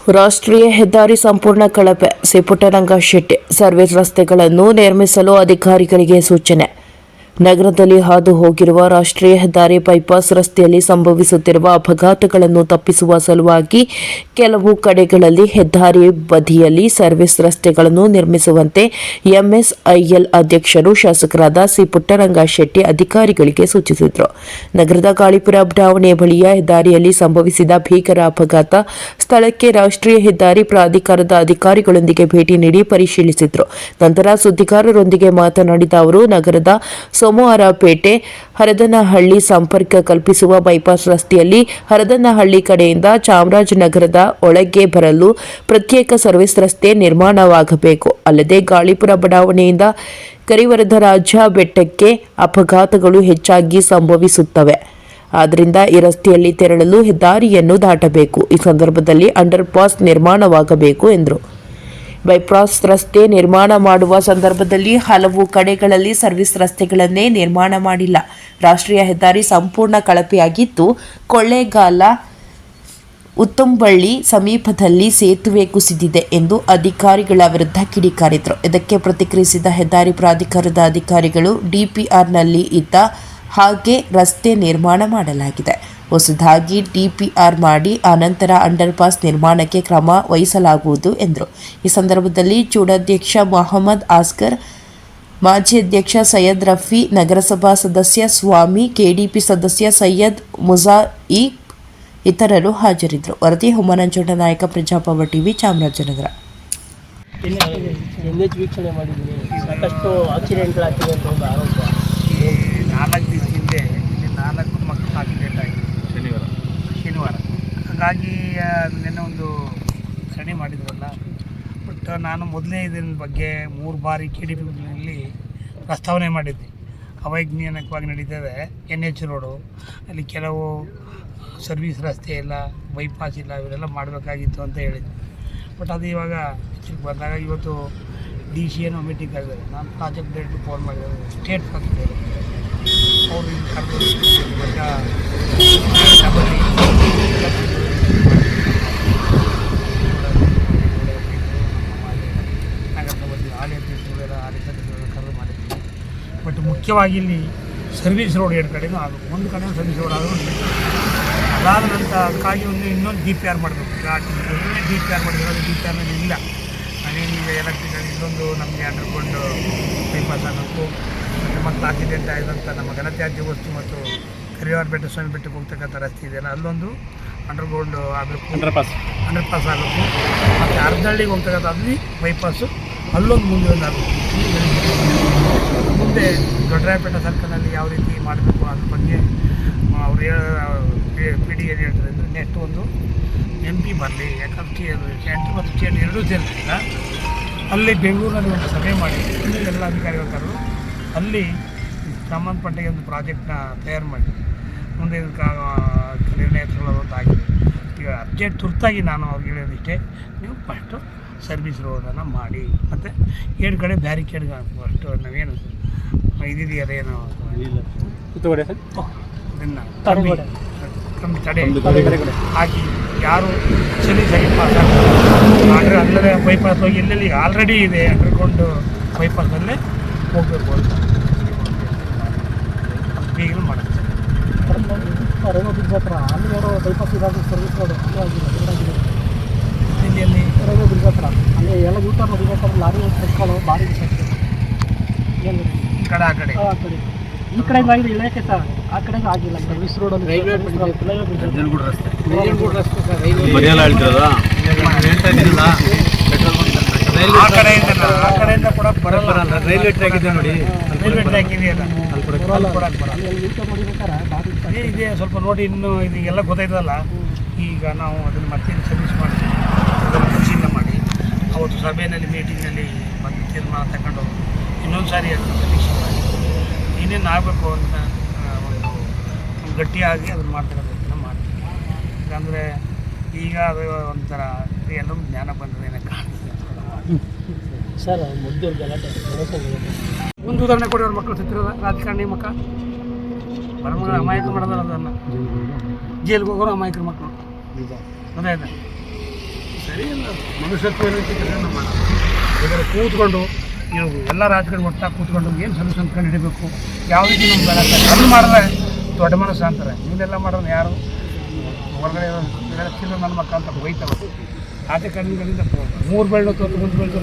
ರಾಷ್ಟ್ರೀಯ ಹೆದ್ದಾರಿ ಸಂಪೂರ್ಣ ಕಳಪೆ. ಸಿಪುಟ್ಟರಂಗಶೆಟ್ಟಿ. ಸರ್ವಿಸ್ ರಸ್ತೆಗಳನ್ನು ನಿರ್ಮಿಸಲು ಅಧಿಕಾರಿಗಳಿಗೆ ಸೂಚನೆ. ನಗರದಲ್ಲಿ ಹಾದು ಹೋಗಿರುವ ರಾಷ್ಟ್ರೀಯ ಹೆದ್ದಾರಿ ಬೈಪಾಸ್ ರಸ್ತೆಯಲ್ಲಿ ಸಂಭವಿಸುತ್ತಿರುವ ಅಪಘಾತಗಳನ್ನು ತಪ್ಪಿಸುವ ಸಲುವಾಗಿ ಕೆಲವು ಕಡೆಗಳಲ್ಲಿ ಹೆದ್ದಾರಿ ಬದಿಯಲ್ಲಿ ಸರ್ವಿಸ್ ರಸ್ತೆಗಳನ್ನು ನಿರ್ಮಿಸುವಂತೆ ಎಂಎಸ್ಐಎಲ್ ಅಧ್ಯಕ್ಷರು ಶಾಸಕರಾದ ಸಿ ಪುಟ್ಟರಂಗಶೆಟ್ಟಿ ಅಧಿಕಾರಿಗಳಿಗೆ ಸೂಚಿಸಿದರು. ನಗರದ ಗಾಳಿಪುರ ಬಡಾವಣೆ ಬಳಿಯ ಹೆದ್ದಾರಿಯಲ್ಲಿ ಸಂಭವಿಸಿದ ಭೀಕರ ಅಪಘಾತ ಸ್ಥಳಕ್ಕೆ ರಾಷ್ಟ್ರೀಯ ಹೆದ್ದಾರಿ ಪ್ರಾಧಿಕಾರದ ಅಧಿಕಾರಿಗಳೊಂದಿಗೆ ಭೇಟಿ ನೀಡಿ ಪರಿಶೀಲಿಸಿದರು. ನಂತರ ಸುದ್ದಿಗಾರರೊಂದಿಗೆ ಮಾತನಾಡಿದ ಅವರು, ನಗರದ ಸೋಮವಾರಪೇಟೆ ಹರದನಹಳ್ಳಿ ಸಂಪರ್ಕ ಕಲ್ಪಿಸುವ ಬೈಪಾಸ್ ರಸ್ತೆಯಲ್ಲಿ ಹರದನಹಳ್ಳಿ ಕಡೆಯಿಂದ ಚಾಮರಾಜನಗರದ ಒಳಗೆ ಬರಲು ಪ್ರತ್ಯೇಕ ಸರ್ವಿಸ್ ರಸ್ತೆ ನಿರ್ಮಾಣವಾಗಬೇಕು. ಅಲ್ಲದೆ ಗಾಳಿಪುರ ಬಡಾವಣೆಯಿಂದ ಕರಿವರದರಾಜ ಬೆಟ್ಟಕ್ಕೆ ಅಪಘಾತಗಳು ಹೆಚ್ಚಾಗಿ ಸಂಭವಿಸುತ್ತವೆ. ಆದ್ದರಿಂದ ಈ ರಸ್ತೆಯಲ್ಲಿ ತೆರಳಲು ಹೆದ್ದಾರಿಯನ್ನು ದಾಟಬೇಕು. ಈ ಸಂದರ್ಭದಲ್ಲಿ ಅಂಡರ್ ಪಾಸ್ ನಿರ್ಮಾಣವಾಗಬೇಕು ಎಂದರು. ಬೈಪಾಸ್ ರಸ್ತೆ ನಿರ್ಮಾಣ ಮಾಡುವ ಸಂದರ್ಭದಲ್ಲಿ ಹಲವು ಕಡೆಗಳಲ್ಲಿ ಸರ್ವಿಸ್ ರಸ್ತೆಗಳನ್ನೇ ನಿರ್ಮಾಣ ಮಾಡಿಲ್ಲ. ರಾಷ್ಟ್ರೀಯ ಹೆದ್ದಾರಿ ಸಂಪೂರ್ಣ ಕಳಪೆಯಾಗಿದ್ದು, ಕೊಳ್ಳೇಗಾಲ ಉತ್ತಂಬಳ್ಳಿ ಸಮೀಪದಲ್ಲಿ ಸೇತುವೆ ಕುಸಿದಿದೆ ಎಂದು ಅಧಿಕಾರಿಗಳ ವಿರುದ್ಧ ಕಿಡಿಕಾರಿದರು. ಇದಕ್ಕೆ ಪ್ರತಿಕ್ರಿಯಿಸಿದ ಹೆದ್ದಾರಿ ಪ್ರಾಧಿಕಾರದ ಅಧಿಕಾರಿಗಳು, ಡಿಪಿಆರ್ನಲ್ಲಿ ಇದ್ದ ಹಾಗೆ ರಸ್ತೆ ನಿರ್ಮಾಣ ಮಾಡಲಾಗಿದೆ. ಹೊಸದಾಗಿ ಡಿಪಿಆರ್ ಮಾಡಿ ಆನಂತರ ಅಂಡರ್ ಪಾಸ್ ನಿರ್ಮಾಣಕ್ಕೆ ಕ್ರಮ ವಹಿಸಲಾಗುವುದು ಎಂದರು. ಈ ಸಂದರ್ಭದಲ್ಲಿ ಚೂಡಾಧ್ಯಕ್ಷ ಮೊಹಮ್ಮದ್ ಆಸ್ಕರ್, ಮಾಜಿ ಅಧ್ಯಕ್ಷ ಸೈಯದ್ ರಫಿ, ನಗರಸಭಾ ಸದಸ್ಯ ಸ್ವಾಮಿ, ಕೆಡಿಪಿ ಸದಸ್ಯ ಸೈಯದ್ ಮುಜಾಯಿಬ್ ಇತರರು ಹಾಜರಿದ್ದರು. ವರದಿ ಹುಮ್ಮನಂಜೋಡ ನಾಯಕ, ಪ್ರಜಾಪವ ಟಿವಿ, ಚಾಮರಾಜನಗರ. ವೀಕ್ಷಣೆ ಮಾಡಿದ್ದೀನಿ. ಸಾಕಷ್ಟು ಆಕ್ಸಿಡೆಂಟ್ಗಳಾಗ್ತಿದೆ ಅಂತ ಒಂದು ಆರೋಪ. 4 ದಿವಸ ಹಿಂದೆ ಇಲ್ಲಿ 4 ಮಕ್ಕಳು ಆಕ್ಸಿಡೆಂಟ್ ಆಗಿದೆ ಶನಿವಾರ. ಹಾಗಾಗಿ ನಿನ್ನೆ ಒಂದು ಸಣಿ ಮಾಡಿದ್ರಲ್ಲ. ಬಟ್ ನಾನು ಮೊದಲೇ ಇದರ ಬಗ್ಗೆ 3 ಬಾರಿ KDPನಲ್ಲಿ ಪ್ರಸ್ತಾವನೆ ಮಾಡಿದ್ದೆ. ಅವೈಜ್ಞಾನಿಕವಾಗಿ ನಡೀತದೆ NH ರೋಡು, ಅಲ್ಲಿ ಕೆಲವು ಸರ್ವಿಸ್ ರಸ್ತೆ ಇಲ್ಲ, ಬೈಪಾಸ್ ಇಲ್ಲ, ಇವೆಲ್ಲ ಮಾಡಬೇಕಾಗಿತ್ತು ಅಂತ ಹೇಳಿದ್ದೆ. ಬಟ್ ಅದು ಇವಾಗ ಹೆಚ್ಚಿಗೆ ಬಂದಾಗ ಇವತ್ತು DCN ಮೀಟಿಂಗ್ ಆಗಿದ್ದಾರೆ. ನಾನು ಪ್ರಾಜೆಕ್ಟ್ ಡೈರೆಕ್ಟ್ರ್ ಫೋನ್ ಮಾಡಿದ್ದಾರೆ, ಸ್ಟೇಟ್ ಫಸ್ಟ್ ಅವರು ಇಲ್ಲಿ ಕರ್ಕೊಂಡು ಇವಾಗ ನಗರಸಭೆ ಆಡಳಿತ ಕರೆದು ಮಾಡಿದ್ವಿ. ಬಟ್ ಮುಖ್ಯವಾಗಿ ಇಲ್ಲಿ ಸರ್ವಿಸ್ ರೋಡ್ 2 ಕಡೆನೂ ಆಗಬೇಕು. ಒಂದು ಕಡೆ ಸರ್ವಿಸ್ ರೋಡ್ ಆದರೂ ಅದಾದ ನಂತರ ಅದಕ್ಕಾಗಿ ಇನ್ನೊಂದು DPR ಮಾಡಬೇಕು. DPR ಮಾಡಿದ್ರೆ DPRನಲ್ಲಿ ಇಲ್ಲ. ನಾನೇನೀಗ ಎಲೆಕ್ಟ್ರಿಕಲ್ ಇದೊಂದು ನಮಗೆ ಅಂಡರ್ಗ್ರೌಂಡ್ ಬೈಪಾಸ್ ಆಗಬೇಕು. ಮತ್ತು ಆಕ್ಸಿಡೆಂಟ್ ಆಗಿದಂಥ ನಮ್ಮ ಘನತ್ಯಾಜ್ಯ ವಸ್ತು ಮತ್ತು ಕರಿವಾರ ಬೆಟ್ಟ ಸ್ವಾಮಿ ಬೆಟ್ಟಕ್ಕೆ ಹೋಗ್ತಕ್ಕಂಥ ರಸ್ತೆ ಇದೆಯಲ್ಲ, ಅಲ್ಲೊಂದು ಅಂಡರ್ಗ್ರೌಂಡ್ ಆಗಬೇಕು, ಅಂಡರ್ ಪಾಸ್ ಆಗಬೇಕು. ಮತ್ತು ಅರ್ಧಹಳ್ಳಿಗೆ ಹೋಗ್ತಕ್ಕಂಥ ಅಲ್ಲಿ ಬೈಪಾಸು, ಅಲ್ಲೊಂದು ಮುಂದೆ ಒಂದು ಆಗಬೇಕು. ಮುಂದೆ ದೊಡ್ಡರಾಯಪೇಟೆ ಸರ್ಕಲಲ್ಲಿ ಯಾವ ರೀತಿ ಮಾಡಬೇಕು ಅದ್ರ ಬಗ್ಗೆ ಅವರು PD ಏನು ಹೇಳ್ತಾರೆ ಅಂದರೆ, ನೆಕ್ಸ್ಟ್ ಒಂದು MP ಬರಲಿ. ಯಾಕಂದ್ರೆ ಸೆಂಟ್ರ್ ಮತ್ತು ಸ್ಟೇಟ್ ಎರಡೂ ಸೇರಿಲ್ಲ. ಅಲ್ಲಿ ಬೆಂಗಳೂರಿನಲ್ಲಿ ಒಂದು ಸಭೆ ಮಾಡಿ ಎಲ್ಲ ಅಧಿಕಾರಿಗಳು ಕರೆದು ಅಲ್ಲಿ ಸಂಬಂಧಪಟ್ಟ ಒಂದು ಪ್ರಾಜೆಕ್ಟ್ನ ತಯಾರು ಮಾಡಿ ಮುಂದೆ ಇದಕ್ಕೆ ನಿರ್ಣಯ ತಗೊಳ್ಳೋದು ಆಗಿದೆ. ಈಗ ಅರ್ಜೆಂಟ್ ತುರ್ತಾಗಿ ನಾನು ಅವ್ರಿಗೆ ಹೇಳೋದಿಷ್ಟೇ, ನೀವು ಫಸ್ಟು ಸರ್ವಿಸ್ ರೋಡನ್ನು ಮಾಡಿ, ಮತ್ತು 2 ಕಡೆ ಬ್ಯಾರಿಕೇಡ್ ಹಾಕಬೇಕು. ಅಷ್ಟು ನಾವೇನು ಇದಿದೆಯಲ್ಲ, ಏನು ತಡೆ ಹಾಕಿ ಯಾರು ಸರಿ ಪಾಸ್ ಆದರೆ ಅಲ್ಲದೆ ಬೈಪಾಸ್ ಹೋಗಿ ಎಲ್ಲೆಲ್ಲಿ ಆಲ್ರೆಡಿ ಇದೆ ಅಂಡರ್ಗ್ರೌಂಡ್ ಬೈಪಾಸಲ್ಲೇ ಹೋಗಬೇಕು ಅಂತ ಈಗಲೂ ಮಾಡುತ್ತೆ. ರೈಲ್ವೆ ಬ್ರಿಡ್ಜ್ ಹತ್ರ ಅಲ್ಲಿ ಏನೋ ಬೈಪಾಸ್ ಇರೋದು ಸರ್ವಿಸ್ ರೋಡ್ ಇಲ್ಲಿ ರೈಲ್ವೆ ಬ್ರಿಡ್ಜ್ ಹತ್ರ ಅಲ್ಲಿ ಎಲ್ಲ ಯೂಟರ್ನ್ ಹೋಗ್ಬೇಕಾದ್ರೆ ಲಾರಿ ಟ್ರಕ್ಗಳು ಭಾರಿ ಏನು ಈ ಕಡೆ ಆ ಕಡೆ ಈ ಕಡೆ ಆಗಿದೆ ಇಳಕ್ಕೆ ಸರ್, ಆ ಕಡೆಗೆ ಆಗಿಲ್ಲ. ಸರ್ವಿಸ್ ರೋಡಲ್ಲಿ ರೈಲ್ವೆ ಬ್ರಿಡ್ಜ್ ರಸ್ತೆ ಸರ್, ಆ ಕಡೆಯಿಂದ ಕೂಡ ಬರಲ್ಲ. ರೈಲ್ವೆ ಟ್ರ್ಯಾಕ್ ಇದೆ ನೋಡಿ, ರೈಲ್ವೆ ಟ್ರ್ಯಾಕ್ ಇದೆಯಲ್ಲ, ಅದೇ ಇದೆ. ಸ್ವಲ್ಪ ನೋಡಿ, ಇನ್ನೂ ಇದೆಲ್ಲ ಗೊತ್ತಾಯ್ತದಲ್ಲ. ಈಗ ನಾವು ಅದನ್ನು ಮತ್ತೆ ಸರ್ವಿಸ್ ಮಾಡಿ ಪರಿಶೀಲನೆ ಮಾಡಿ ಅವತ್ತು ಸಭೆಯಲ್ಲಿ ಮೀಟಿಂಗ್ನಲ್ಲಿ ಬಂದು ತೀರ್ಮಾನ ತಗೊಂಡು ಇನ್ನೊಂದು ಸಾರಿ ಅದನ್ನು ಸಮೀಕ್ಷೆ ಮಾಡಿ ಏನೇನು ಆಗಬೇಕು ಅಂತ ಒಂದು ಗಟ್ಟಿಯಾಗಿ ಅದನ್ನು ಮಾಡ್ತಕ್ಕಂಥದ್ದನ್ನು ಮಾಡ್ತೀವಿ. ಯಾಕಂದರೆ ಈಗ ಅದು ಒಂಥರ ಎಲ್ಲರೂ ಜ್ಞಾನ ಬಂದರೆ ಕಾಣ್ತದೆ ಸರ್. ಮುದ್ದು ಗಲಾಟೆ ಒಂದು ಉದಾಹರಣೆ ಕೊಡಿ. ಅವ್ರ ಮಕ್ಕಳು ಸತ್ತಿರೋದ ರಾಜಕಾರಣಿ ಮಕ್ಕ ಬರಮಗಳ ಅಮಾಯಕ ಮಾಡೋದಲ್ಲ, ಅದನ್ನು ಜೈಲಿಗೆ ಹೋಗೋರು ಅಮಾಯಕರ ಮಕ್ಕಳು. ಅದೇ ಸರಿ ಇಲ್ಲ, ಮನುಷ್ಯತ್ವ ನಮ್ಮ ಇದರ ಕೂತ್ಕೊಂಡು ನೀವು ಎಲ್ಲ ರಾಜಕೀಯ ಒಟ್ಟಾಗಿ ಕೂತ್ಕೊಂಡು ಏನು ಸೊಲ್ಯೂಷನ್ ಕಂಡು ಹಿಡಿಬೇಕು, ಯಾವ ರೀತಿ ನಮ್ಗೆ ಬೇಡ ಅದನ್ನು ಮಾಡಿದ್ರೆ ದೊಡ್ಡ ಮನಸ್ಸು ಅಂತಾರೆ. ನೀವೆಲ್ಲ ಮಾಡೋದು ಯಾರು ಹೊರಗಡೆ ಚಿಲ್ಲ ನನ್ನ ಮಕ್ಕಳು ಅಂತ ಹೋಯ್ತವೆ. ರಾಜಕಾರಣಿಗಳಿಂದ 3 ಬೆಳ್ಳು 1 ಬೆಳ್ದು